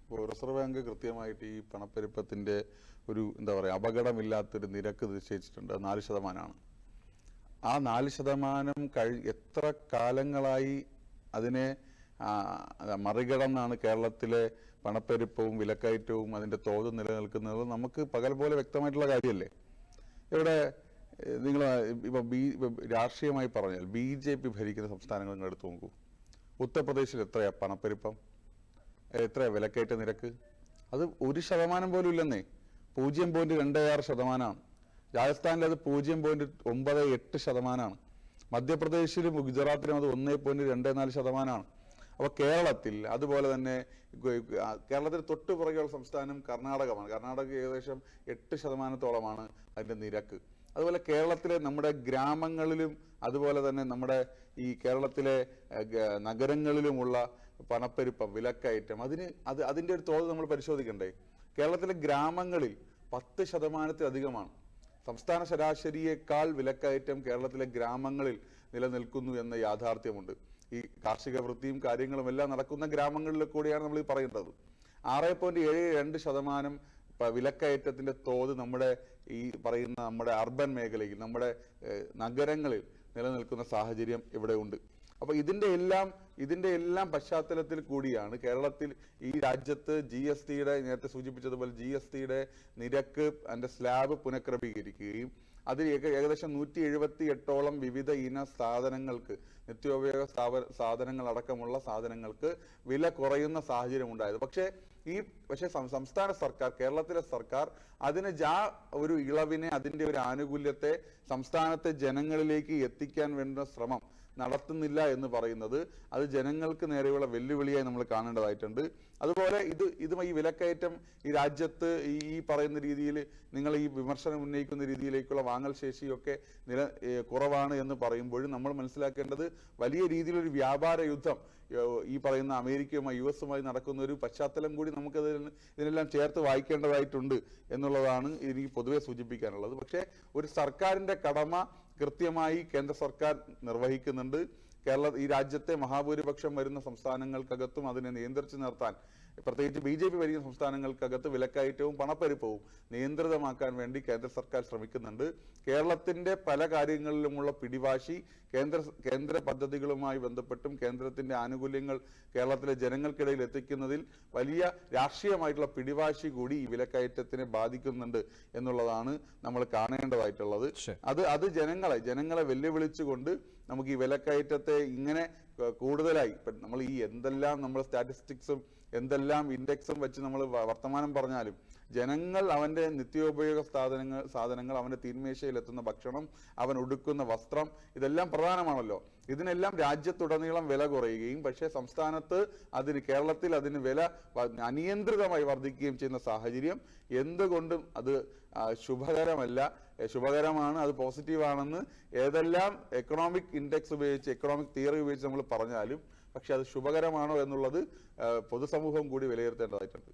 ഇപ്പോൾ reserve bank കൃത്യമായിട്ട് ഈ പണപ്പെരുപ്പത്തിൻ്റെ ഒരു എന്താ പറയുക അപകടമില്ലാത്തൊരു നിരക്ക് നിശ്ചയിച്ചിട്ടുണ്ട്. 4%. ആ 4% എത്ര കാലങ്ങളായി അതിനെ മറികടന്നാണ് കേരളത്തിലെ പണപ്പെരുപ്പവും വിലക്കയറ്റവും അതിൻ്റെ തോത് നിലനിൽക്കുന്നത് നമുക്ക് പകൽ പോലെ വ്യക്തമായിട്ടുള്ള കാര്യമല്ലേ. ഇവിടെ നിങ്ങൾ ഇപ്പം രാഷ്ട്രീയമായി പറഞ്ഞാൽ BJP ഭരിക്കുന്ന സംസ്ഥാനങ്ങൾ നിങ്ങൾ എടുത്തു നോക്കൂ. ഉത്തർപ്രദേശിൽ എത്രയാ പണപ്പെരുപ്പം, എത്രയാ വിലക്കയറ്റ നിരക്ക്? അത് 1% പോലും ഇല്ലെന്നേ. 0.26%. രാജസ്ഥാനിൽ അത് 0.98%. മധ്യപ്രദേശിലും ഗുജറാത്തിലും അത് 1.24%. അപ്പോൾ കേരളത്തിൽ അതുപോലെ തന്നെ കേരളത്തിന് തൊട്ടു പുറകെയുള്ള സംസ്ഥാനം കർണാടകമാണ്. കർണാടക ഏകദേശം 8%-ഓളമാണ് അതിൻ്റെ നിരക്ക്. അതുപോലെ കേരളത്തിലെ നമ്മുടെ ഗ്രാമങ്ങളിലും അതുപോലെ തന്നെ നമ്മുടെ ഈ കേരളത്തിലെ നഗരങ്ങളിലുമുള്ള പണപ്പെരുപ്പം, വിലക്കയറ്റം, അതിൻ്റെ ഒരു തോത് നമ്മൾ പരിശോധിക്കണ്ടേ? കേരളത്തിലെ ഗ്രാമങ്ങളിൽ 10%-ലധികമാണ്. സംസ്ഥാന ശരാശരിയേക്കാൾ വിലക്കയറ്റം കേരളത്തിലെ ഗ്രാമങ്ങളിൽ നിലനിൽക്കുന്നു എന്ന യാഥാർത്ഥ്യമുണ്ട്. ഈ കാർഷിക വൃത്തിയും കാര്യങ്ങളും എല്ലാം നടക്കുന്ന ഗ്രാമങ്ങളിൽ കൂടിയാണ് നമ്മൾ ഈ പറയേണ്ടത്. 6.72% വിലക്കയറ്റത്തിന്റെ തോത് നമ്മുടെ ഈ പറയുന്ന നമ്മുടെ അർബൻ മേഖലയിൽ, നമ്മുടെ നഗരങ്ങളിൽ നിലനിൽക്കുന്ന സാഹചര്യം ഇവിടെ ഉണ്ട്. അപ്പൊ ഇതിന്റെ എല്ലാം പശ്ചാത്തലത്തിൽ കൂടിയാണ് കേരളത്തിൽ ഈ രാജ്യത്ത് GST-യുടെ, നേരത്തെ സൂചിപ്പിച്ചതുപോലെ GST-യുടെ നിരക്ക് അതിന്റെ സ്ലാബ് പുനഃക്രമീകരിക്കുകയും അതിൽ ഏകദേശം 178ഓളം വിവിധ ഇന സാധനങ്ങൾക്ക്, നിത്യോപയോഗ സാധനങ്ങൾ അടക്കമുള്ള സാധനങ്ങൾക്ക് വില കുറയുന്ന സാഹചര്യം ഉണ്ടായത്. പക്ഷേ സംസ്ഥാന സർക്കാർ, കേരളത്തിലെ സർക്കാർ അതിന് ഒരു ഇളവിനെ, അതിന്റെ ഒരു ആനുകൂല്യത്തെ സംസ്ഥാനത്തെ ജനങ്ങളിലേക്ക് എത്തിക്കാൻ വേണ്ട ശ്രമം നടത്തുന്നില്ല എന്ന് പറയുന്നത് അത് ജനങ്ങൾക്ക് നേരെയുള്ള വെല്ലുവിളിയായി നമ്മൾ കാണേണ്ടതായിട്ടുണ്ട്. അതുപോലെ ഈ വിലക്കയറ്റം ഈ രാജ്യത്ത് ഈ പറയുന്ന രീതിയിൽ നിങ്ങൾ ഈ വിമർശനം ഉന്നയിക്കുന്ന രീതിയിലേക്കുള്ള വാങ്ങൽ ശേഷിയൊക്കെ കുറവാണ് എന്ന് പറയുമ്പോഴും നമ്മൾ മനസ്സിലാക്കേണ്ടത് വലിയ രീതിയിലൊരു വ്യാപാര യുദ്ധം ഈ പറയുന്ന അമേരിക്കയുമായി US-ഉമായി നടക്കുന്ന ഒരു പശ്ചാത്തലം കൂടി നമുക്കത് ഇതിനെല്ലാം ചേർത്ത് വായിക്കേണ്ടതായിട്ടുണ്ട് എന്നുള്ളതാണ് എനിക്ക് പൊതുവെ സൂചിപ്പിക്കാനുള്ളത്. പക്ഷേ ഒരു സർക്കാരിന്റെ കടമ കൃത്യമായി കേന്ദ്ര സർക്കാർ നിർവഹിക്കുന്നുണ്ട്. ഈ രാജ്യത്തെ മഹാഭൂരിപക്ഷം വരുന്ന സംസ്ഥാനങ്ങൾക്കകത്തും അതിനെ നിയന്ത്രിച്ചു നിർത്താൻ, പ്രത്യേകിച്ച് BJP ഭരിക്കുന്ന സംസ്ഥാനങ്ങൾക്കകത്ത് വിലക്കയറ്റവും പണപ്പെരുപ്പവും നിയന്ത്രിതമാക്കാൻ വേണ്ടി കേന്ദ്ര സർക്കാർ ശ്രമിക്കുന്നുണ്ട്. കേരളത്തിന്റെ പല കാര്യങ്ങളിലുമുള്ള പിടിവാശി, കേന്ദ്ര പദ്ധതികളുമായി ബന്ധപ്പെട്ടും കേന്ദ്രത്തിന്റെ ആനുകൂല്യങ്ങൾ കേരളത്തിലെ ജനങ്ങൾക്കിടയിൽ എത്തിക്കുന്നതിൽ വലിയ രാഷ്ട്രീയമായിട്ടുള്ള പിടിവാശി കൂടി ഈ വിലക്കയറ്റത്തിനെ ബാധിക്കുന്നുണ്ട് എന്നുള്ളതാണ് നമ്മൾ കാണേണ്ടതായിട്ടുള്ളത്. അത് ജനങ്ങളെ വെല്ലുവിളിച്ചുകൊണ്ട് നമുക്ക് ഈ വിലക്കയറ്റത്തെ ഇങ്ങനെ കൂടുതലായി നമ്മൾ എന്തെല്ലാം നമ്മൾ സ്റ്റാറ്റിസ്റ്റിക്സും എന്തെല്ലാം ഇൻഡെക്സും വെച്ച് നമ്മൾ വർത്തമാനം പറഞ്ഞാലും ജനങ്ങൾ അവന്റെ നിത്യോപയോഗ സാധനങ്ങൾ, അവന്റെ തീന്മേശയിൽ എത്തുന്ന ഭക്ഷണം, അവൻ ഉടുക്കുന്ന വസ്ത്രം, ഇതെല്ലാം പ്രധാനമാണല്ലോ. ഇതിനെല്ലാം രാജ്യത്തുടനീളം വില കുറയുകയും പക്ഷേ സംസ്ഥാനത്ത് കേരളത്തിൽ അതിന് വില അനിയന്ത്രിതമായി വർദ്ധിക്കുകയും ചെയ്യുന്ന സാഹചര്യം എന്തുകൊണ്ടും അത് ശുഭകരമല്ല. ശുഭകരമാണ്, അത് പോസിറ്റീവാണെന്ന് ഏതെല്ലാം എക്കണോമിക് ഇൻഡെക്സ് ഉപയോഗിച്ച്, എക്കണോമിക് തിയറി ഉപയോഗിച്ച് നമ്മൾ പറഞ്ഞാലും പക്ഷെ അത് ശുഭകരമാണോ എന്നുള്ളത് പൊതുസമൂഹം കൂടി വിലയിരുത്തേണ്ടതായിട്ടുണ്ട്.